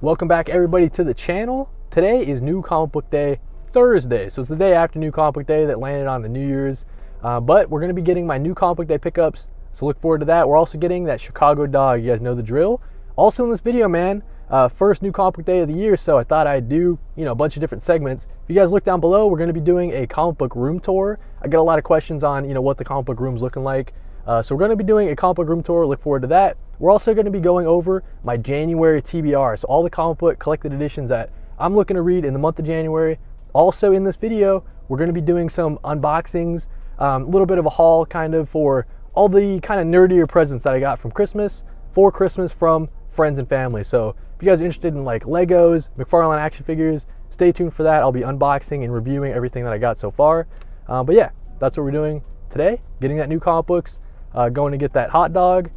Welcome back everybody to the channel. Today is New Comic Book Day Thursday, so it's the day after New Comic Book Day that landed on the New Year's. But we're going to be getting my New Comic Book Day pickups, so look forward to that. We're also getting that Chicago dog. You guys know the drill. Also in this video, man, first New Comic Book Day of the year, so I thought I'd do a bunch of different segments. If you guys look down below, we're going to be doing a comic book room tour. I get a lot of questions on what the comic book room's looking like. So we're going to be doing a comic book room tour. Look forward to that. We're also going to be going over my January TBR. So all the comic book collected editions that I'm looking to read in the month of January. Also in this video, we're going to be doing some unboxings, a little bit of a haul kind of for all the kind of nerdier presents that I got from Christmas, for Christmas from friends and family. So if you guys are interested in like Legos, McFarlane action figures, stay tuned for that. I'll be unboxing and reviewing everything that I got so far. But yeah, that's what we're doing today. Getting that new comic books. Going to get that hot dog,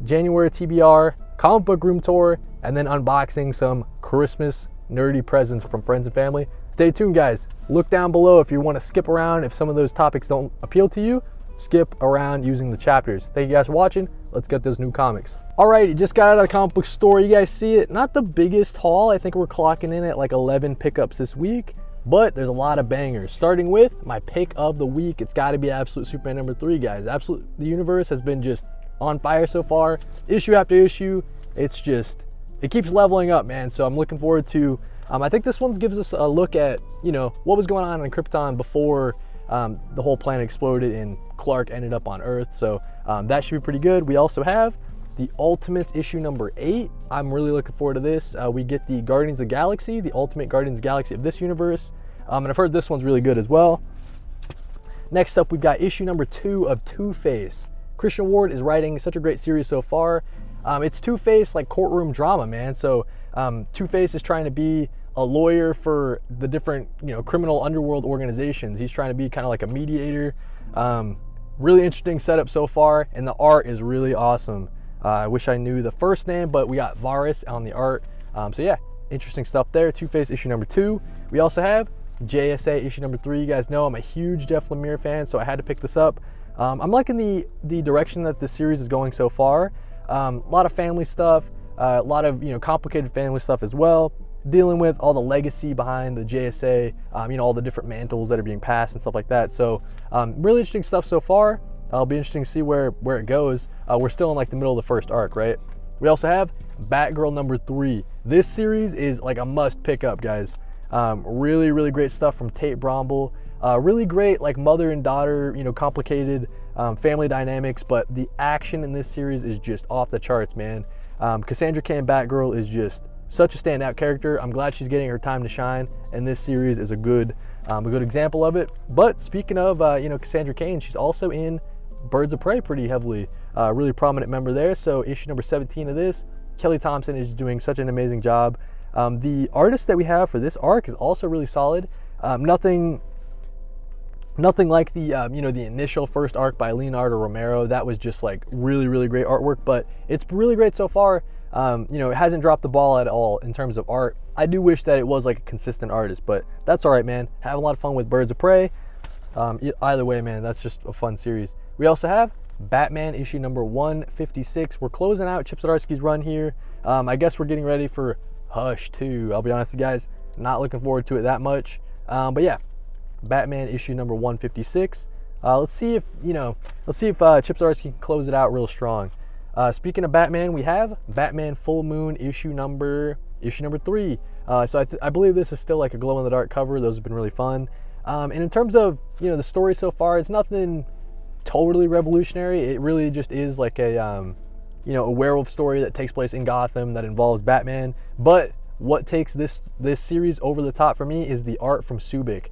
January TBR, comic book room tour, and then unboxing some Christmas nerdy presents from friends and family. Stay tuned, guys. Look down below if you want to skip around. If some of those topics don't appeal to you, skip around using the chapters. Thank you guys for watching. Let's get those new comics. All right, it just got out of the comic book store. You guys see it. Not the biggest haul. I think we're clocking in at like 11 pickups this week. But there's a lot of bangers. Starting with my pick of the week, it's got to be Absolute Superman number 3, guys. Absolute, the universe has been just on fire so far. Issue after issue, it keeps leveling up, man. So I'm looking forward to. I think this one gives us a look at what was going on in Krypton before the whole planet exploded and Clark ended up on Earth. So that should be pretty good. We also have the Ultimate issue number 8. I'm really looking forward to this. We get the Guardians of the Galaxy, the Ultimate Guardians of the Galaxy of this universe. And I've heard this one's really good as well. Next up, we've got issue number 2 of Two-Face. Christian Ward is writing such a great series so far. It's Two-Face like courtroom drama, man. So Two-Face is trying to be a lawyer for the different criminal underworld organizations. He's trying to be kind of like a mediator. Really interesting setup so far, and the art is really awesome. I wish I knew the first name, but we got Varys on the art. So yeah, interesting stuff there. Two-Face issue number 2. We also have JSA issue number 3. You guys know I'm a huge Jeff Lemire fan, so I had to pick this up. I'm liking the direction that this series is going so far. A lot of family stuff, a lot of complicated family stuff as well. Dealing with all the legacy behind the JSA, all the different mantles that are being passed and stuff like that. So really interesting stuff so far. It'll be interesting to see where it goes. We're still in like the middle of the first arc, right? We also have Batgirl number 3. This series is like a must pick up, guys. Really, really great stuff from Tate Bromble. Really great like mother and daughter, complicated family dynamics, but the action in this series is just off the charts, man. Cassandra Cain Batgirl is just such a standout character. I'm glad she's getting her time to shine, and this series is a good example of it. But speaking of Cassandra Cain, she's also in Birds of Prey pretty heavily. Really prominent member there. So issue number 17 of this, Kelly Thompson is doing such an amazing job. The artist that we have for this arc is also really solid. Nothing like the the initial first arc by Leonardo Romero. That was just like really, really great artwork, but it's really great so far. It hasn't dropped the ball at all in terms of art. I do wish that it was like a consistent artist, but that's all right, man. Have a lot of fun with Birds of Prey. Either way, man, that's just a fun series. We also have Batman issue number 156. We're closing out Chip Zdarsky's run here. I guess we're getting ready for Hush 2. I'll be honest with you guys, not looking forward to it that much. But yeah, Batman issue number 156. Let's see if Chip Zdarsky can close it out real strong. Speaking of Batman, we have Batman Full Moon issue number 3. So I believe this is still like a glow in the dark cover. Those have been really fun. And in terms of the story so far, it's nothing totally revolutionary. It really just is like a werewolf story that takes place in Gotham that involves Batman. But what takes this series over the top for me is the art from Subic.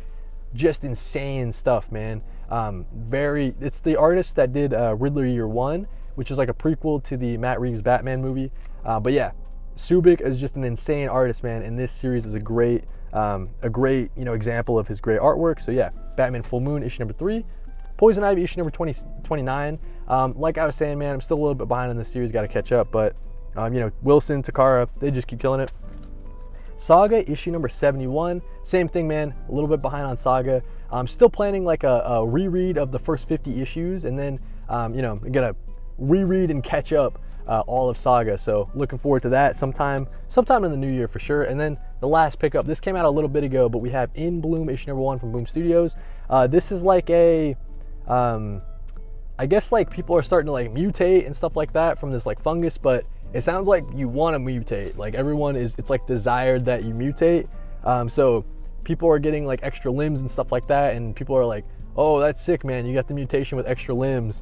Just insane stuff, man. It's the artist that did Riddler Year One, which is like a prequel to the Matt Reeves Batman movie. But yeah, Subic is just an insane artist, man, and this series is a great example of his great artwork. So yeah, Batman Full Moon issue number 3. Poison Ivy issue number 29. Like I was saying, man, I'm still a little bit behind in this series, got to catch up, but Wilson, Takara, they just keep killing it. Saga issue number 71, same thing, man, a little bit behind on Saga. I'm still planning like a reread of the first 50 issues, and then I'm gonna reread and catch up all of Saga. So looking forward to that sometime in the new year for sure. And then the last pickup, this came out a little bit ago, but we have In Bloom issue number 1 from Boom Studios. This is like a, I guess like people are starting to like mutate and stuff like that from this like fungus, but it sounds like you want to mutate. Like everyone is, it's like desired that you mutate. So people are getting like extra limbs and stuff like that, and people are like, oh, that's sick, man, you got the mutation with extra limbs.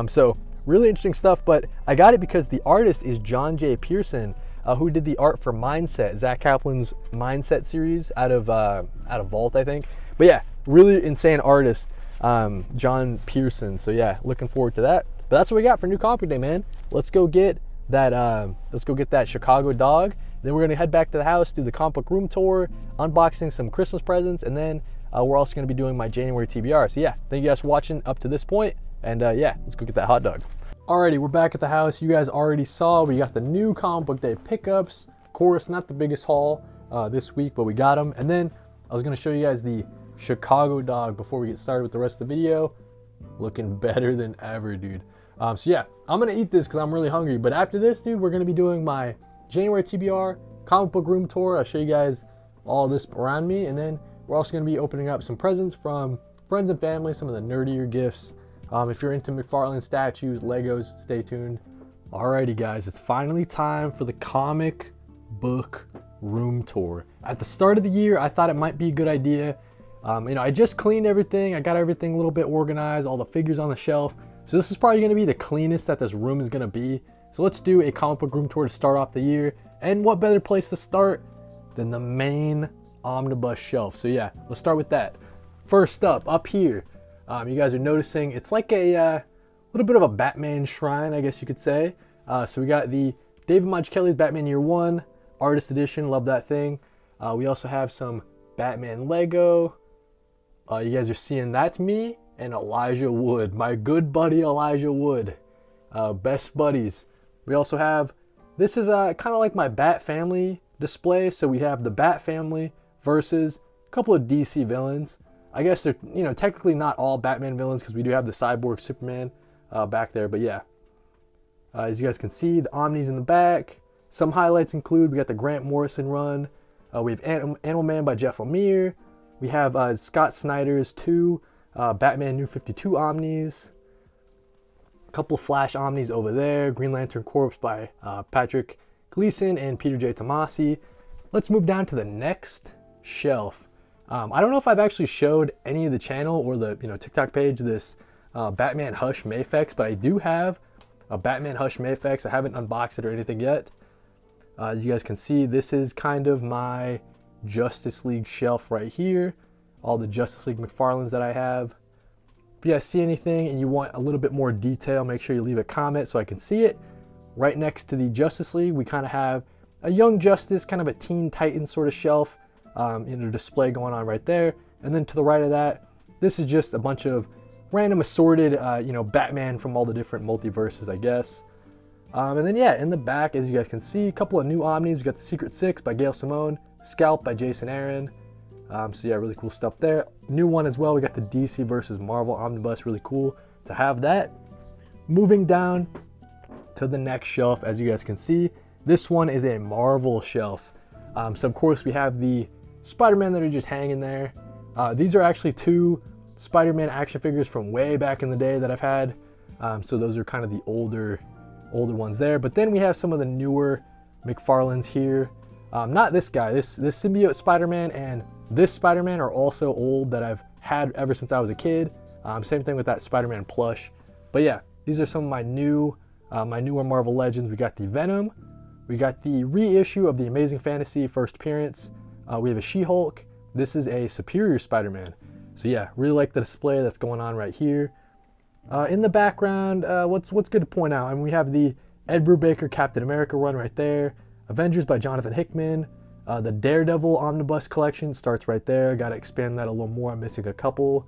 So really interesting stuff, but I got it because the artist is John J. Pearson, who did the art for Mindset, Zach Kaplan's Mindset series out of Vault, I think. But yeah, really insane artist, John Pearson. So yeah, looking forward to that. But that's what we got for New Comic Book Day, man. Let's go get that Chicago dog. Then we're gonna head back to the house, do the comic book room tour, unboxing some Christmas presents, and then we're also gonna be doing my January TBR. So yeah, thank you guys for watching up to this point, and yeah, let's go get that hot dog. Alrighty, we're back at the house. You guys already saw we got the New Comic Book Day pickups. Of course, not the biggest haul this week, but we got them. And then I was gonna show you guys the Chicago dog before we get started with the rest of the video. Looking better than ever, dude. So yeah, I'm gonna eat this because I'm really hungry. But after this, dude, we're gonna be doing my January TBR comic book room tour. I'll show you guys all this around me, and then we're also gonna be opening up some presents from friends and family, some of the nerdier gifts. If you're into McFarlane statues, Legos, stay tuned. Alrighty guys, it's finally time for the comic book room tour. At the start of the year, I thought it might be a good idea. I just cleaned everything. I got everything a little bit organized, all the figures on the shelf. So this is probably gonna be the cleanest that this room is gonna be. So let's do a comic book room tour to start off the year. And what better place to start than the main omnibus shelf? So yeah, let's start with that. First up here, you guys are noticing it's like a little bit of a Batman shrine, I guess you could say. So we got the David Mazzucchelli's Batman Year One Artist Edition. Love that thing. We also have some Batman Lego. You guys are seeing that's me and Elijah Wood, my good buddy Elijah Wood. Best buddies. We also have, this is kind of like my Bat Family display. So we have the Bat Family versus a couple of DC villains. I guess they're, technically not all Batman villains because we do have the Cyborg Superman back there, but yeah. As you guys can see, the Omnis in the back. Some highlights include, we got the Grant Morrison run. We have Animal Man by Jeff Lemire. We have Scott Snyder's 2 Batman New 52 Omnis. A couple of Flash Omnis over there. Green Lantern Corps by Patrick Gleason and Peter J. Tomasi. Let's move down to the next shelf. I don't know if I've actually showed any of the channel or the TikTok page this Batman Hush Mayfex, but I do have a Batman Hush Mayfex. I haven't unboxed it or anything yet. As you guys can see, this is kind of my Justice League shelf right here. All the Justice League McFarlanes that I have. If you guys see anything and you want a little bit more detail, make sure you leave a comment so I can see it. Right next to the Justice League, we kind of have a Young Justice, kind of a Teen Titans sort of shelf. In a display going on right there. And then to the right of that, this is just a bunch of random assorted, Batman from all the different multiverses, I guess. And then yeah, in the back, as you guys can see, a couple of new Omnis. We got the Secret Six by Gail Simone, Scalp by Jason Aaron. So yeah, really cool stuff there. New one as well, we got the DC versus Marvel Omnibus, really cool to have that. Moving down to the next shelf, as you guys can see, this one is a Marvel shelf. So of course we have the Spider-Man that are just hanging there. These are actually 2 Spider-Man action figures from way back in the day that I've had. So those are kind of the older ones there. But then we have some of the newer McFarlanes here. Not this guy. This symbiote Spider-Man and this Spider-Man are also old that I've had ever since I was a kid. Same thing with that Spider-Man plush. But yeah, these are some of my newer Marvel Legends. We got the Venom. We got the reissue of the Amazing Fantasy first appearance. We have a She-Hulk. This is a Superior Spider-Man. So yeah, really like the display that's going on right here. In the background, what's good to point out? I mean, we have the Ed Brubaker Captain America run right there. Avengers by Jonathan Hickman. The Daredevil Omnibus collection starts right there. Got to expand that a little more. I'm missing a couple.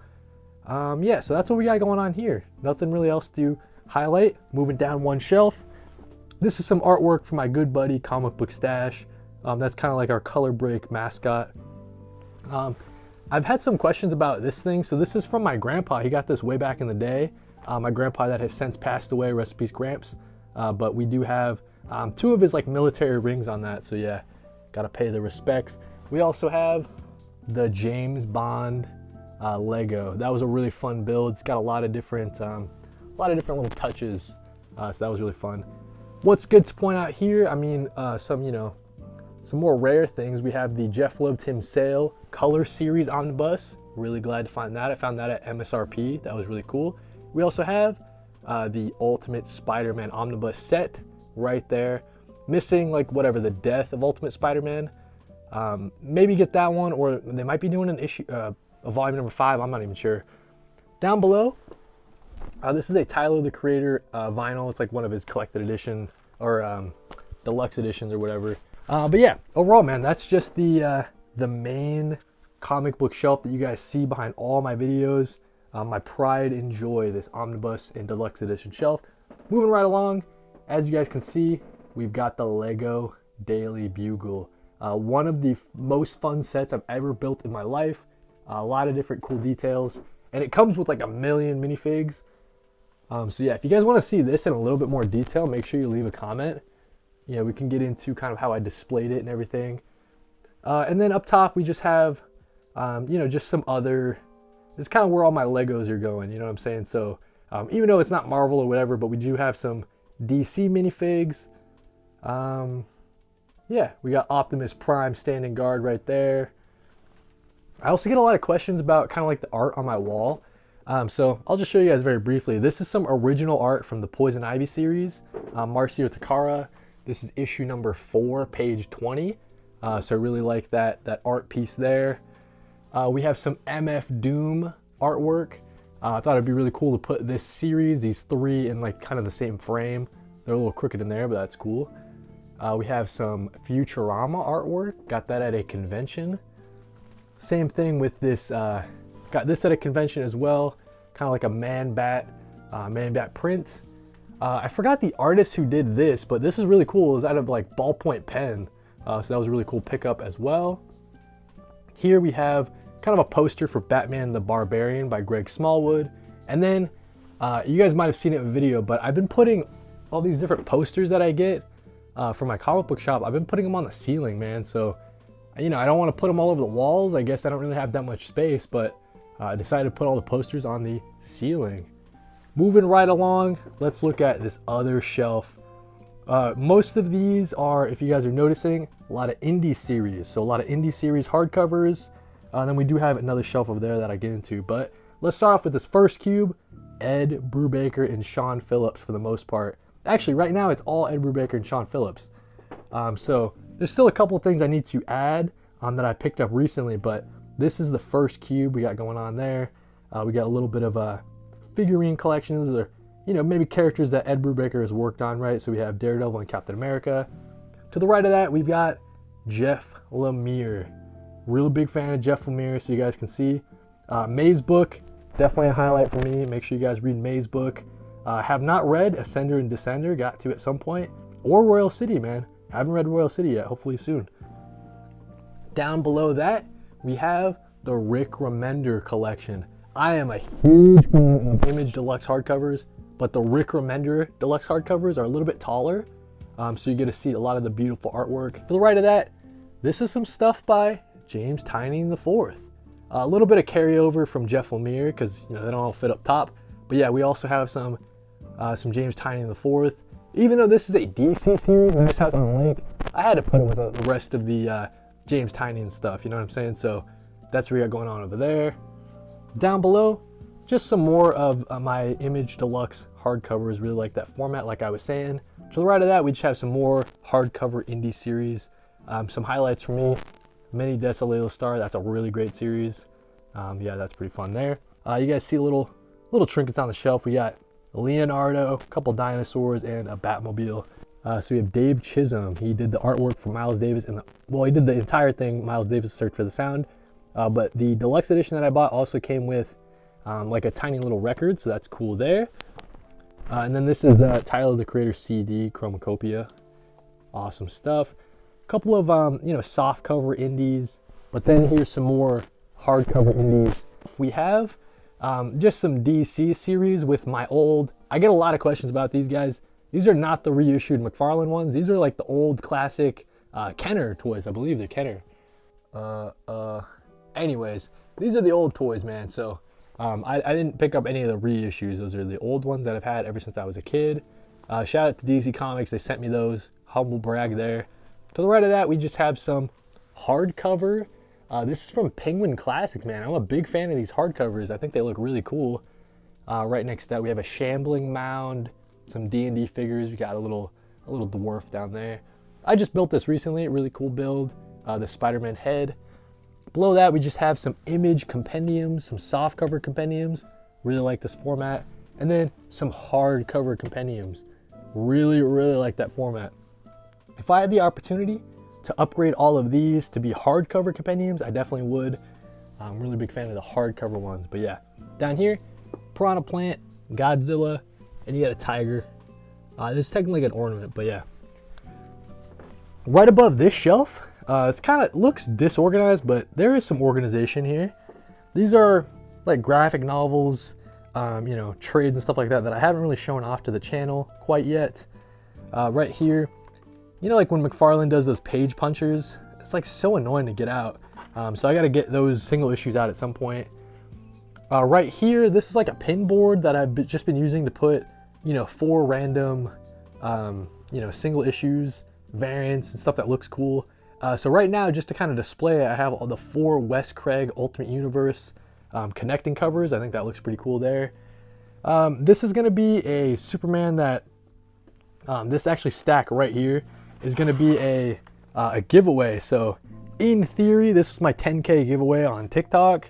Yeah, so that's what we got going on here. Nothing really else to highlight. Moving down one shelf. This is some artwork from my good buddy Comic Book Stash. That's kind of like our color break mascot. I've had some questions about this thing. So this is from my grandpa. He got this way back in the day. My grandpa that has since passed away, rest in peace, Gramps. But we do have 2 of his like military rings on that. So yeah, gotta pay the respects. We also have the James Bond Lego. That was a really fun build. It's got a lot of different little touches. So that was really fun. What's good to point out here, I mean, some more rare things. We have the Jeff Loeb Tim Sale Color Series Omnibus. Really glad to find that. I found that at MSRP. That was really cool. We also have the Ultimate Spider-Man Omnibus set right there. Missing like whatever, the death of Ultimate Spider-Man. Maybe get that one, or they might be doing an issue, a volume number 5. I'm not even sure. Down below, this is a Tyler the Creator vinyl. It's like one of his collected edition or deluxe editions or whatever. But yeah, overall, man, that's just the main comic book shelf that you guys see behind all my videos. My pride and joy, this omnibus and deluxe edition shelf. Moving right along, as you guys can see, we've got the Lego Daily Bugle. One of the most fun sets I've ever built in my life. A lot of different cool details, and it comes with like a million minifigs. So yeah, if you guys want to see this in a little bit more detail, make sure you leave a comment. You know, we can get into kind of how I displayed it and everything. And then up top, we just have, just some other, it's kind of where all my Legos are going, you know what I'm saying? So even though it's not Marvel or whatever, but we do have some DC minifigs. Yeah, we got Optimus Prime standing guard right there. I also get a lot of questions about kind of like the art on my wall. So I'll just show you guys very briefly. This is some original art from the Poison Ivy series, Marcio Takara. This is issue number 4, page 20. So I really like that art piece there. We have some MF Doom artwork. I thought it'd be really cool to put this series, these 3, in like kind of the same frame. They're a little crooked in there, but that's cool. We have some Futurama artwork. Got that at a convention. Same thing with this. Got this at a convention as well. Kind of like a Man-Bat print. I forgot the artist who did this, but this is really cool. It was out of like ballpoint pen. So that was a really cool pickup as well. Here we have kind of a poster for Batman the Barbarian by Greg Smallwood. And then you guys might have seen it in a video, but I've been putting all these different posters that I get from my comic book shop. I've been putting them on the ceiling, man. So, I don't want to put them all over the walls. I guess I don't really have that much space, but I decided to put all the posters on the ceiling. Moving right along, let's look at this other shelf. Most of these are, if you guys are noticing, a lot of indie series. So a lot of indie series hardcovers. Then we do have another shelf over there that I get into. But let's start off with this first cube. Ed Brubaker and Sean Phillips for the most part. Actually, right now it's all Ed Brubaker and Sean Phillips. So there's still a couple of things I need to add that I picked up recently, but this is the first cube we got going on there. We got a little bit of figurine collections, or maybe characters that Ed Brubaker has worked on, right? So we have Daredevil and Captain America. To the right of that, we've got Jeff Lemire. Real big fan of Jeff Lemire, so you guys can see. May's book, definitely a highlight for me. Make sure you guys read May's book. Have not read Ascender and Descender, got to at some point. Or Royal City, man. Haven't read Royal City yet, hopefully soon. Down below that, we have the Rick Remender collection. I am a huge fan of Image Deluxe hardcovers, but the Rick Remender Deluxe hardcovers are a little bit taller, so you get to see a lot of the beautiful artwork. To the right of that, this is some stuff by James Tynion IV. A little bit of carryover from Jeff Lemire, because they don't all fit up top. But yeah, we also have some James Tynion IV. Even though this is a DC series and this has on link, I had to put it with the rest of the James Tynion stuff, you know what I'm saying? So that's what we got going on over there. Down below, just some more of my Image Deluxe hardcovers. Really like that format, like I was saying. To the right of that, we just have some more hardcover indie series. Some highlights for me. Mini Desolate Star, that's a really great series. Yeah, that's pretty fun there. You guys see little trinkets on the shelf. We got Leonardo, a couple dinosaurs, and a Batmobile. So we have Dave Chisholm. He did the artwork for Miles Davis, and he did the entire thing, Miles Davis Search for the Sound. But the deluxe edition that I bought also came with like a tiny little record, so that's cool there. And then this is the Tyler the Creator CD, Chromacopia. Awesome stuff. A couple of soft cover indies, but then here's some more hardcover indies. We have Just some DC series with my old, I get a lot of questions about these guys. These are not the reissued McFarlane ones. These are like the old classic Kenner toys. I believe they're Kenner. Anyways, these are the old toys, man. So I didn't pick up any of the reissues. Those are the old ones that I've had ever since I was a kid. Shout out to DC Comics. They sent me those. Humble brag there. To the right of that, we just have some hardcover. This is from Penguin Classic, man. I'm a big fan of these hardcovers. I think they look really cool. Right next to that, we have a Shambling Mound, some D&D figures. We got a little dwarf down there. I just built this recently. Really cool build. The Spider-Man head. Below that, we just have some image compendiums, some softcover compendiums. Really like this format. And then some hardcover compendiums. Really like that format. If I had the opportunity to upgrade all of these to be hardcover compendiums, I definitely would. I'm a really big fan of the hardcover ones. But yeah, down here, Piranha Plant, Godzilla, and you got a tiger. This is technically like an ornament, but yeah. Right above this shelf, it's kind of looks disorganized, but there is some organization here. These are like graphic novels, you know, trades and stuff like that I haven't really shown off to the channel quite yet. Right here, you know, like when McFarlane does those page punchers, it's like so annoying to get out. So I got to get those single issues out at some point. Right here, this is like a pin board that I've just been using to put, you know, 4 random, you know, single issues, variants and stuff that looks cool. So right now, just to kind of display it, I have all the 4 Wes Craig Ultimate Universe connecting covers. I think that looks pretty cool there. This is going to be a Superman that, this actually stack right here is going to be a giveaway. So in theory, this was my 10K giveaway on TikTok.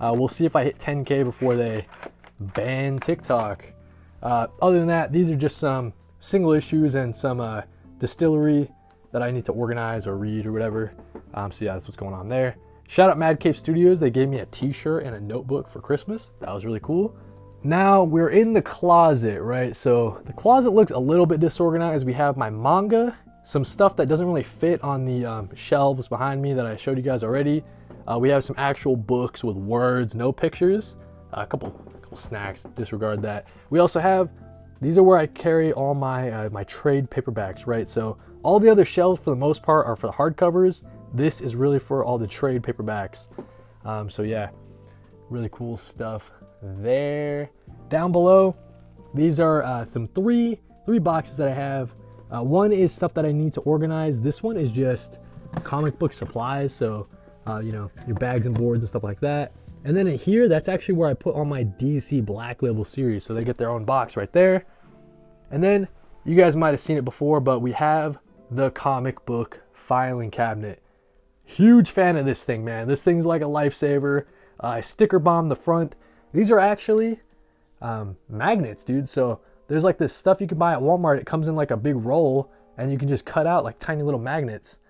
We'll see if I hit 10K before they ban TikTok. Other than that, these are just some single issues and some distillery that I need to organize or read or whatever. So yeah, that's what's going on there. Shout out Mad Cave Studios. They gave me a t-shirt and a notebook for Christmas. That was really cool. Now we're in the closet, right? So the closet looks a little bit disorganized. We have my manga, some stuff that doesn't really fit on the shelves behind me that I showed you guys already. We have some actual books with words, no pictures. A couple snacks, disregard that. We also have, these are where I carry all my my trade paperbacks, right? So all the other shelves for the most part are for the hardcovers. This is really for all the trade paperbacks. So yeah, really cool stuff there. Down below, these are some three boxes that I have. One is stuff that I need to organize. This one is just comic book supplies. So, you know, your bags and boards and stuff like that. And then in here, that's actually where I put all my DC Black Label series. So they get their own box right there. And then you guys might have seen it before, but we have the comic book filing cabinet. Huge fan of this thing, man. This thing's like a lifesaver. I sticker bomb the front. These are actually magnets, dude. So there's like this stuff you can buy at Walmart. It comes in like a big roll and you can just cut out like tiny little magnets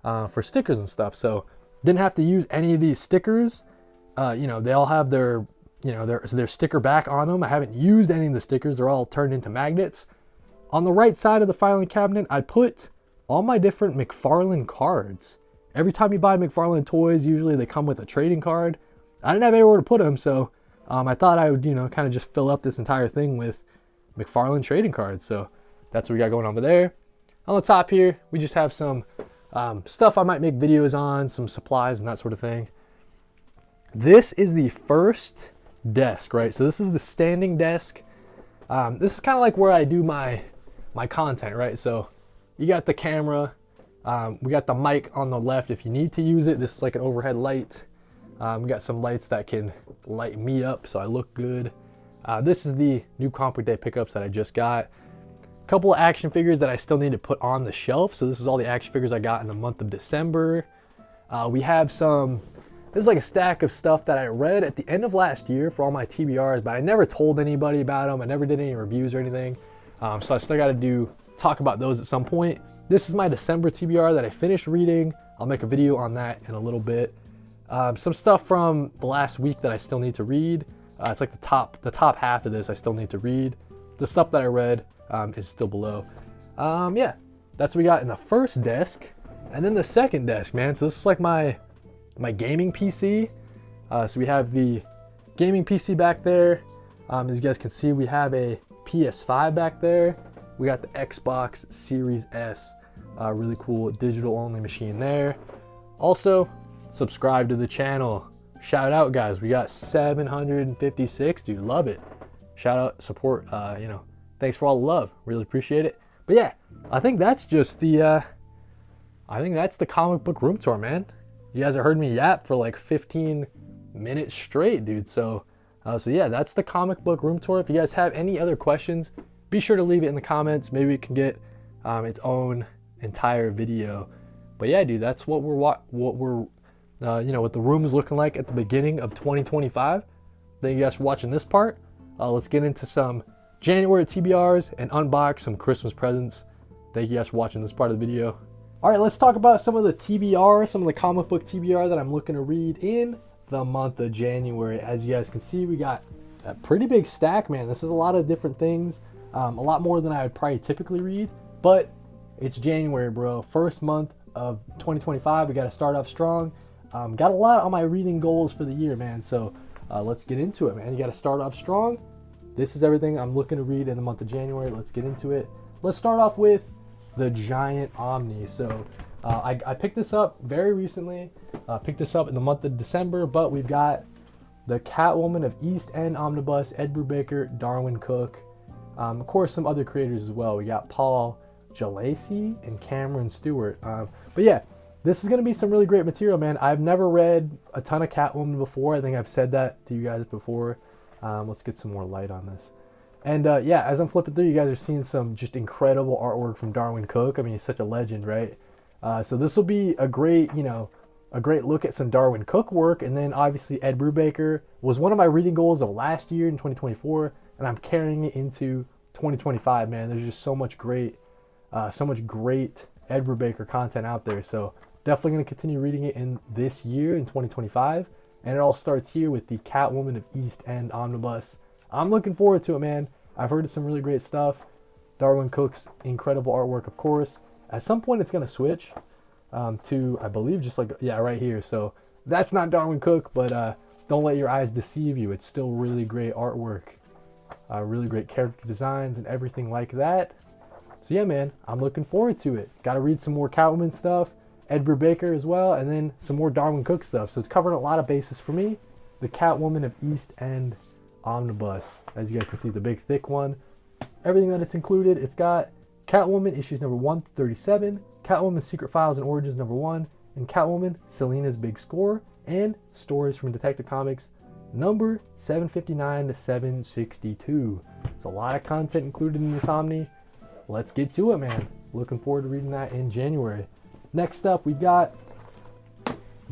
for stickers and stuff. So didn't have to use any of these stickers. You know, they all have their, you know, their sticker back on them. I haven't used any of the stickers. They're all turned into magnets. On the right side of the filing cabinet, I put all my different McFarlane cards. Every time you buy McFarlane toys, usually they come with a trading card. I didn't have anywhere to put them, so I thought I would, you know, kind of just fill up this entire thing with McFarlane trading cards. So that's what we got going on over there. On the top here, we just have some stuff I might make videos on, some supplies and that sort of thing. This is the first desk, right? So this is the standing desk. This is kind of like where I do my content, right? So you got the camera, we got the mic on the left if you need to use it. This is like an overhead light. We got some lights that can light me up so I look good. This is the new Comic Book Day pickups that I just got. A couple of action figures that I still need to put on the shelf. So this is all the action figures I got in the month of December. We have some, this is like a stack of stuff that I read at the end of last year for all my TBRs, but I never told anybody about them. I never did any reviews or anything. So I still got to talk about those at some point. This is my December TBR that I finished reading. I'll make a video on that in a little bit. Some stuff from the last week that I still need to read. It's like the top half of this I still need to read. The stuff that I read is still below. Yeah, that's what we got in the first desk. And then the second desk, man. So this is like my gaming PC. So we have the gaming PC back there. As you guys can see, we have a PS5 back there. We got the Xbox Series S, really cool digital only machine there. Also, subscribe to the channel. Shout out, guys. We got 756, dude. Love it. Shout out, support. Thanks for all the love. Really appreciate it. But yeah, I think that's just the. I think that's the comic book room tour, man. You guys have heard me yap for like 15 minutes straight, dude. So yeah, that's the comic book room tour. If you guys have any other questions, be sure to leave it in the comments. Maybe it can get its own entire video. But yeah, dude, that's what what the room is looking like at the beginning of 2025. Thank you guys for watching this part. Let's get into some January TBRs and unbox some Christmas presents. Thank you guys for watching this part of the video. All right, let's talk about some of the TBR, some of the comic book TBR that I'm looking to read in the month of January. As you guys can see, we got a pretty big stack, man. This is a lot of different things, a lot more than I would probably typically read, but it's January, bro. First month of 2025. We got to start off strong. Got a lot on my reading goals for the year, man. So let's get into it, man. You got to start off strong. This is everything I'm looking to read in the month of January. Let's get into it. Let's start off with the Giant Omni. So I picked this up very recently. Picked this up in the month of December, but we've got the Catwoman of East End Omnibus, Ed Brubaker, Darwin Cook. Of course, some other creators as well. We got Paul Gulacy and Cameron Stewart. But yeah, this is going to be some really great material, man. I've never read a ton of Catwoman before. I think I've said that to you guys before. Let's get some more light on this. And yeah, as I'm flipping through, you guys are seeing some just incredible artwork from Darwin Cook. I mean, he's such a legend, right? So this will be a great, a great look at some Darwin Cook work. And then obviously Ed Brubaker was one of my reading goals of last year in 2024, and I'm carrying it into 2025, man. There's just so much great Ed Brubaker content out there. So definitely going to continue reading it in this year in 2025. And it all starts here with the Catwoman of East End Omnibus. I'm looking forward to it, man. I've heard some really great stuff. Darwin Cook's incredible artwork, of course. At some point, it's going to switch to, I believe, just like, yeah, right here. So that's not Darwin Cook, but don't let your eyes deceive you. It's still really great artwork, really great character designs and everything like that. So yeah, man, I'm looking forward to it. Got to read some more Catwoman stuff, Ed Brubaker as well, and then some more Darwin Cook stuff. So it's covering a lot of bases for me. The Catwoman of East End Omnibus. As you guys can see, it's a big, thick one. Everything that it's included, it's got Catwoman issues number 1 to 37, Catwoman Secret Files and Origins number 1, and Catwoman Selina's Big Score, and stories from Detective Comics number 759 to 762. There's a lot of content included in this Omni. Let's get to it, man. Looking forward to reading that in January. Next up, we've got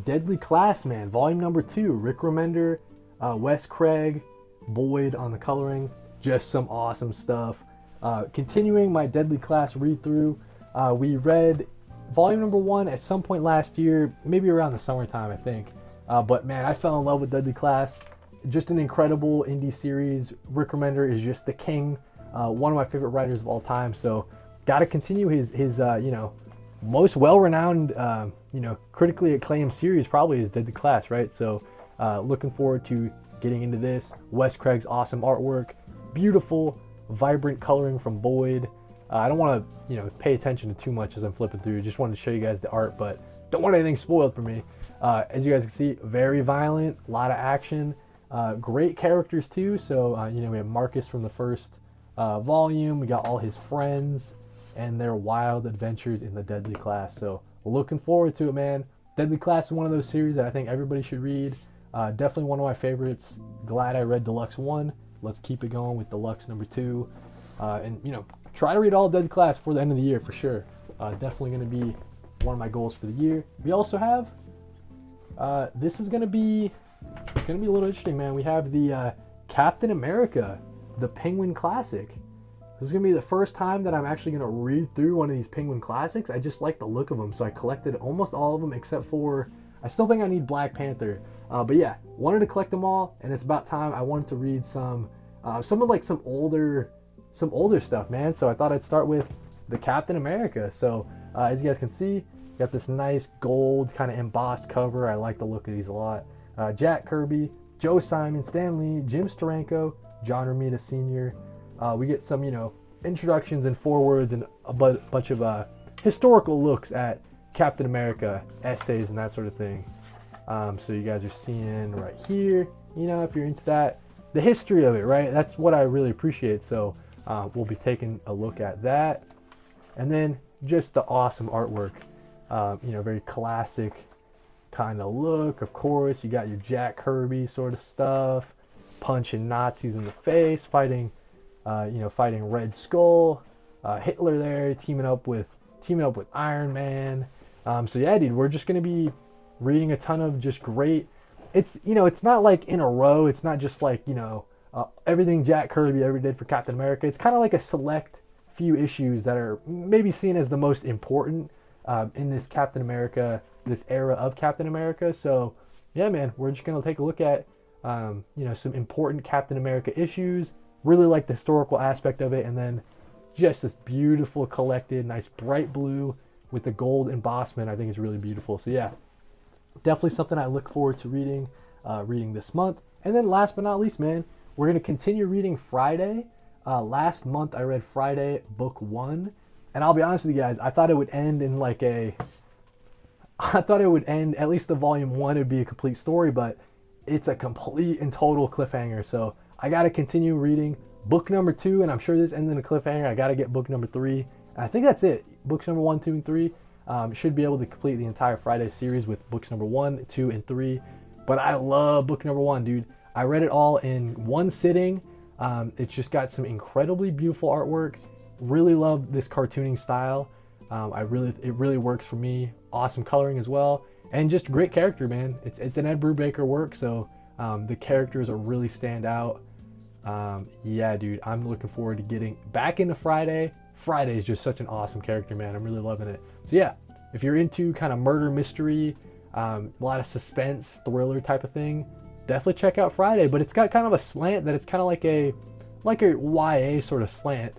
Deadly Class, man. Volume number 2. Rick Remender, Wes Craig, Boyd on the coloring. Just some awesome stuff. Continuing my Deadly Class read-through. We read volume number 1 at some point last year, maybe around the summertime, I think. But man, I fell in love with Deadly Class. Just an incredible indie series. Rick Remender is just the king. One of my favorite writers of all time. So got to continue his most well-renowned, critically acclaimed series probably is Deadly Class, right? So looking forward to getting into this. Wes Craig's awesome artwork, beautiful, vibrant coloring from Boyd. I don't want to, pay attention to too much as I'm flipping through. Just wanted to show you guys the art, but don't want anything spoiled for me. As you guys can see, very violent, a lot of action, great characters too. So, we have Marcus from the first volume. We got all his friends and their wild adventures in the Deadly Class. So looking forward to it, man. Deadly Class is one of those series that I think everybody should read. Definitely one of my favorites. Glad I read Deluxe 1. Let's keep it going with Deluxe number 2. And try to read all Deadly Class before the end of the year for sure. Definitely going to be one of my goals for the year. We also have, this is going to be, it's going to be a little interesting, man. We have the Captain America, the Penguin Classic. This is going to be the first time that I'm actually going to read through one of these Penguin Classics. I just like the look of them, so I collected almost all of them except for, I still think I need Black Panther. But yeah, wanted to collect them all, and it's about time. I wanted to read some older stuff, man. So I thought I'd start with the Captain America. So as you guys can see, got this nice gold kind of embossed cover. I like the look of these a lot. Jack Kirby, Joe Simon, Stan Lee, Jim Steranko, John Romita Sr. We get some, introductions and forewords and a bunch of historical looks at Captain America essays and that sort of thing. So you guys are seeing right here, if you're into that, the history of it, right? That's what I really appreciate. So we'll be taking a look at that. And then just the awesome artwork, very classic kind of look. Of course, you got your Jack Kirby sort of stuff, punching Nazis in the face, fighting Red Skull, Hitler there, teaming up with Iron Man. So yeah, dude, we're just gonna be reading a ton of just great. It's it's not like in a row. It's not just like everything Jack Kirby ever did for Captain America. It's kind of like a select few issues that are maybe seen as the most important in this Captain America, this era of Captain America. So yeah, man, we're just gonna take a look at some important Captain America issues. Really like the historical aspect of it, and then just this beautiful collected, nice bright blue with the gold embossment. I think is really beautiful. So yeah, definitely something I look forward to reading this month. And then last but not least, man, we're gonna continue reading Friday. Last month I read Friday book 1, and I'll be honest with you guys, I thought it would end in at least the volume 1 would be a complete story, but it's a complete and total cliffhanger. So I got to continue reading book number 2, and I'm sure this ends in a cliffhanger. I got to get book number 3, and I think that's it. Books number 1, 2, and 3 should be able to complete the entire Friday series with books number 1, 2, and 3. But I love book number 1, dude. I read it all in one sitting. It's just got some incredibly beautiful artwork. Really love this cartooning style. It really works for me. Awesome coloring as well, and just great character, man. It's an Ed Brubaker work, so the characters are really stand out. Yeah, dude, I'm looking forward to getting back into Friday. Friday is just such an awesome character, man. I'm really loving it. So yeah, if you're into kind of murder mystery, a lot of suspense, thriller type of thing, definitely check out Friday. But it's got kind of a slant that it's kind of like a YA sort of slant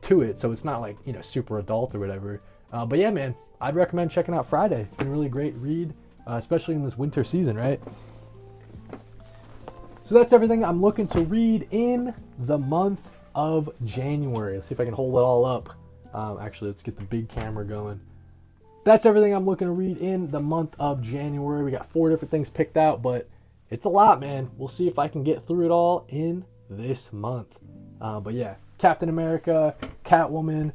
to it. So it's not like, super adult or whatever. But yeah, man, I'd recommend checking out Friday. It's been a really great read, especially in this winter season, right? So that's everything I'm looking to read in the month of January. Let's see if I can hold it all up. Actually, let's get the big camera going. That's everything I'm looking to read in the month of January. We got 4 different things picked out, but it's a lot, man. We'll see if I can get through it all in this month. But yeah, Captain America, Catwoman,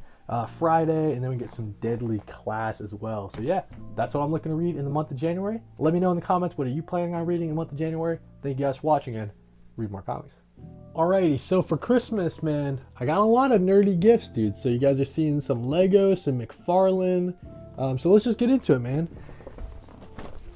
Friday, and then we get some Deadly Class as well. So yeah, that's what I'm looking to read in the month of January. Let me know in the comments, what are you planning on reading in the month of January? Thank you guys for watching, and read more comics. Alrighty, so for Christmas, man, I got a lot of nerdy gifts, dude. So you guys are seeing some Lego, some McFarlane. So let's just get into it, man.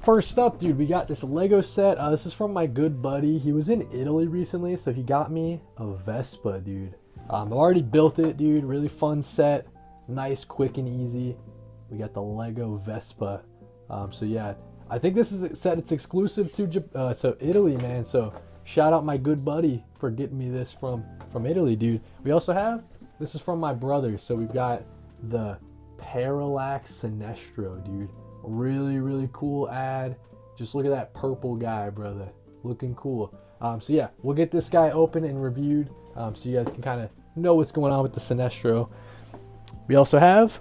First up, dude, we got this Lego set. This is from my good buddy. He was in Italy recently, so he got me a Vespa, dude. I've already built it, dude. Really fun set. Nice, quick, and easy. We got the Lego Vespa. So yeah, I think this is a set. It's exclusive to Italy, man. So shout out my good buddy for getting me this from Italy, dude. We also have, this is from my brother. So we've got the Parallax Sinestro, dude. Really, really cool ad. Just look at that purple guy, brother. Looking cool. So yeah, we'll get this guy open and reviewed, so you guys can kind of know what's going on with the Sinestro. We also have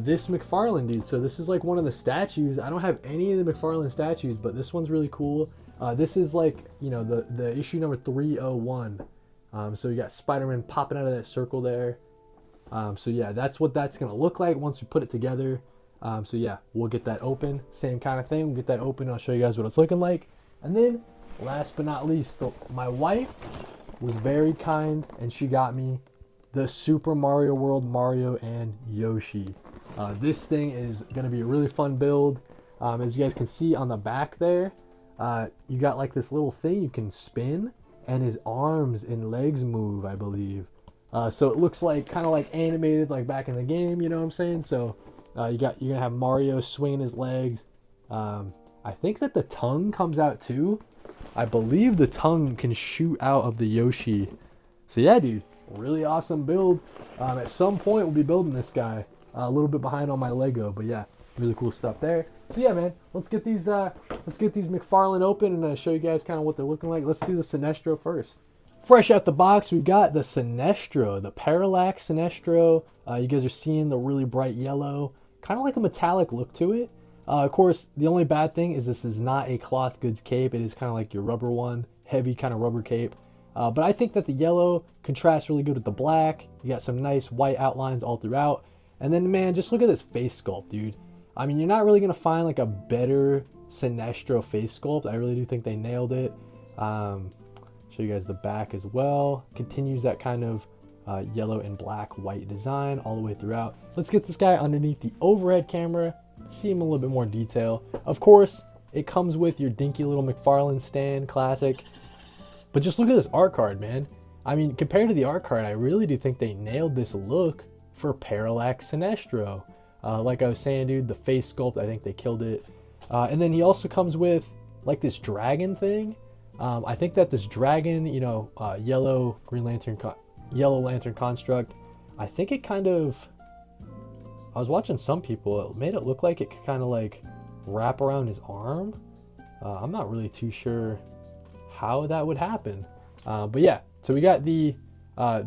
this McFarlane, dude. So this is like one of the statues. I don't have any of the McFarlane statues, but this one's really cool. This is like, the issue number 301. So you got Spider-Man popping out of that circle there. So yeah, that's what that's gonna look like once we put it together. So yeah, we'll get that open. Same kind of thing. We'll get that open. I'll show you guys what it's looking like. And then, last but not least, my wife was very kind, and she got me the Super Mario World Mario and Yoshi. This thing is going to be a really fun build. As you guys can see on the back there, you got like this little thing you can spin, and his arms and legs move, I believe. So it looks like kind of like animated, like back in the game, you know what I'm saying? So you're gonna have Mario swinging his legs. I think that the tongue comes out too. I believe the tongue can shoot out of the Yoshi. So yeah, dude, really awesome build. At some point we'll be building this guy. A little bit behind on my Lego, but yeah, really cool stuff there. So yeah, man, let's get these McFarlane open and show you guys kind of what they're looking like. Let's do the Sinestro first. Fresh out the box, we've got the Sinestro, the Parallax Sinestro. You guys are seeing the really bright yellow, kind of like a metallic look to it. Of course, the only bad thing is this is not a cloth goods cape. It is kind of like your rubber one, heavy kind of rubber cape. But I think that the yellow contrasts really good with the black. You got some nice white outlines all throughout. And then, man, just look at this face sculpt, dude. I mean, you're not really going to find like a better Sinestro face sculpt. I really do think they nailed it. Show you guys the back as well. Continues that kind of yellow and black white design all the way throughout. Let's get this guy underneath the overhead camera. See him in a little bit more detail. Of course, it comes with your dinky little McFarlane stand, classic. But just look at this art card, man. I mean, compared to the art card, I really do think they nailed this look for Parallax Sinestro. Like I was saying, dude, the face sculpt, I think they killed it. And then he also comes with like this dragon thing. I think that this dragon, you know, yellow lantern construct, I think it kind of, I was watching some people, it made it look like it could kind of like wrap around his arm. I'm not really too sure how that would happen. But yeah, so we got the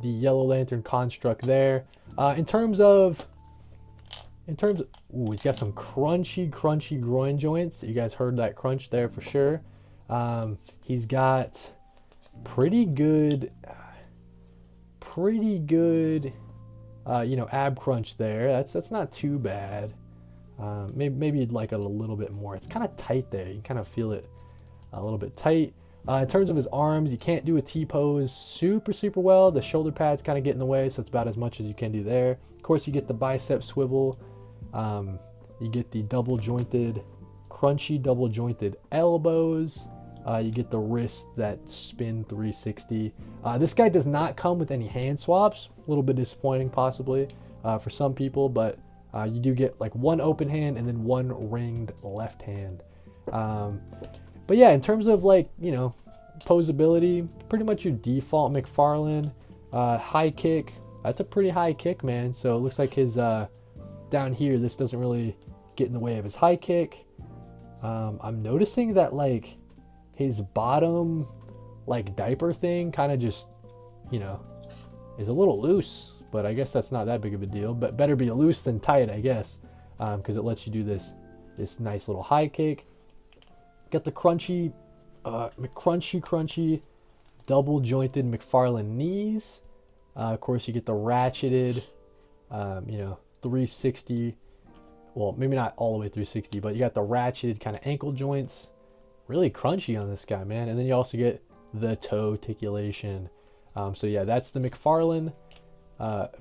yellow lantern construct there. In terms of, ooh, he's got some crunchy groin joints. You guys heard that crunch there for sure. He's got pretty good, you know, ab crunch there. That's not too bad. Maybe you'd like it a little bit more. It's kind of tight there. You can kind of feel it a little bit tight. In terms of his arms, you can't do a T-pose super well. The shoulder pads kind of get in the way, so it's about as much as you can do there. Of course, you get the bicep swivel. You get the crunchy double jointed elbows. You get the wrist that spin 360. This guy does not come with any hand swaps. A little bit disappointing possibly for some people, but you do get like one open hand and then one ringed left hand. But yeah, in terms of like, you know, posability, pretty much your default McFarlane. High kick, that's a pretty high kick, man. So it looks like his down here, this doesn't really get in the way of his high kick. I'm noticing that like his bottom like diaper thing kind of just, you know, is a little loose, but I guess that's not that big of a deal. But better be loose than tight, I guess, because it lets you do this nice little high kick. Got the crunchy double jointed McFarlane knees. Of course, you get the ratcheted, you know, 360. Well, maybe not all the way 360, but you got the ratcheted kind of ankle joints. Really crunchy on this guy, man. And then you also get the toe articulation. So yeah, that's the McFarlane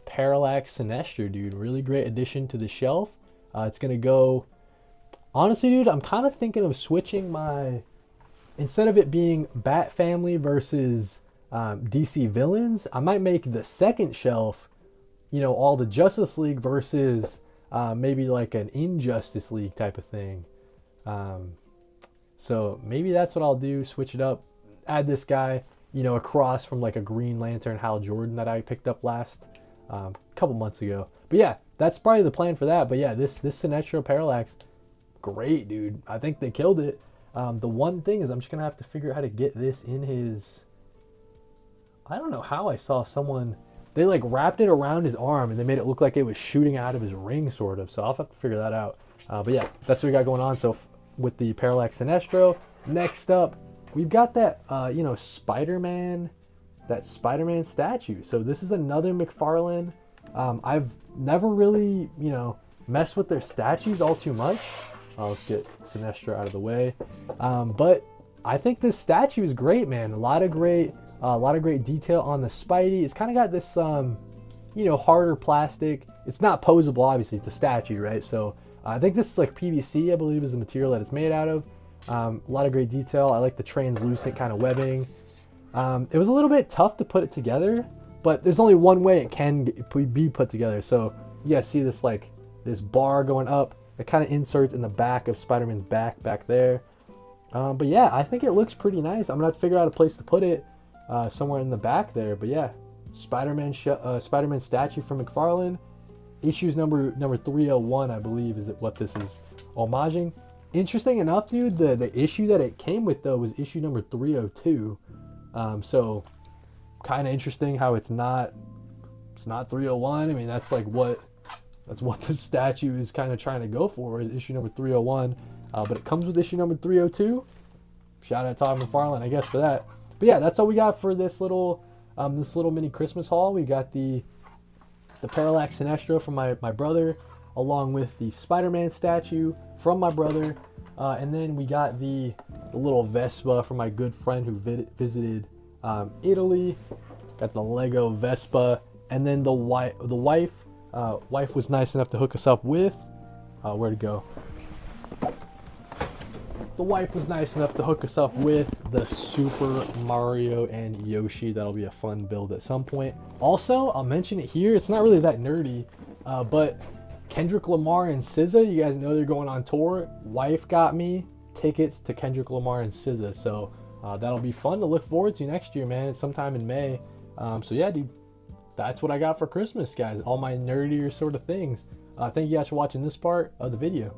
Parallax Sinestro, dude. Really great addition to the shelf. It's gonna go. Honestly, dude, I'm kind of thinking of switching my, instead of it being Bat Family versus DC Villains, I might make the second shelf, you know, all the Justice League versus maybe like an Injustice League type of thing. So maybe that's what I'll do, switch it up, add this guy, you know, across from like a Green Lantern Hal Jordan that I picked up last couple months ago. But yeah, that's probably the plan for that. But yeah, this Sinestro Parallax, great, dude. I think they killed it. The one thing is I'm just gonna have to figure out how to get this in his, I don't know how I saw someone, they like wrapped it around his arm and they made it look like it was shooting out of his ring sort of. So I'll have to figure that out. But yeah, that's what we got going on. So with the Parallax Sinestro, next up we've got that you know, Spider-Man statue. So this is another McFarlane. I've never really, you know, messed with their statues all too much. Let's get Sinestro out of the way. But I think this statue is great, man. A lot of great detail on the Spidey. It's kind of got this, you know, harder plastic. It's not posable, obviously. It's a statue, right? So I think this is like PVC, I believe, is the material that it's made out of. A lot of great detail. I like the translucent kind of webbing. It was a little bit tough to put it together, but there's only one way it can be put together. So you guys see this like this bar going up. It kind of inserts in the back of Spider-Man's back there. But yeah, I think it looks pretty nice. I'm gonna have to figure out a place to put it somewhere in the back there. But yeah, Spider-Man statue from McFarlane. Issues number 301, I believe, is what this is homaging. Interesting enough, dude, the issue that it came with though was issue number 302. So kind of interesting how it's not 301. I mean, that's what the statue is kind of trying to go for, is issue number 301. But it comes with issue number 302. Shout out Todd McFarlane, I guess, for that. But yeah, that's all we got for this little mini Christmas haul. We got the Parallax Sinestro from my brother, along with the Spider-Man statue from my brother, and then we got the little Vespa from my good friend who visited Italy. Got the Lego Vespa, and then the wife was nice enough to hook us up with where to go. The wife was nice enough to hook us up with the Super Mario and Yoshi. That'll be a fun build at some point. Also, I'll mention it here. It's not really that nerdy, but Kendrick Lamar and SZA, you guys know they're going on tour. Wife got me tickets to Kendrick Lamar and SZA, so that'll be fun to look forward to next year, man. It's sometime in May. So yeah, dude, that's what I got for Christmas, guys. All my nerdier sort of things. Thank you guys for watching this part of the video.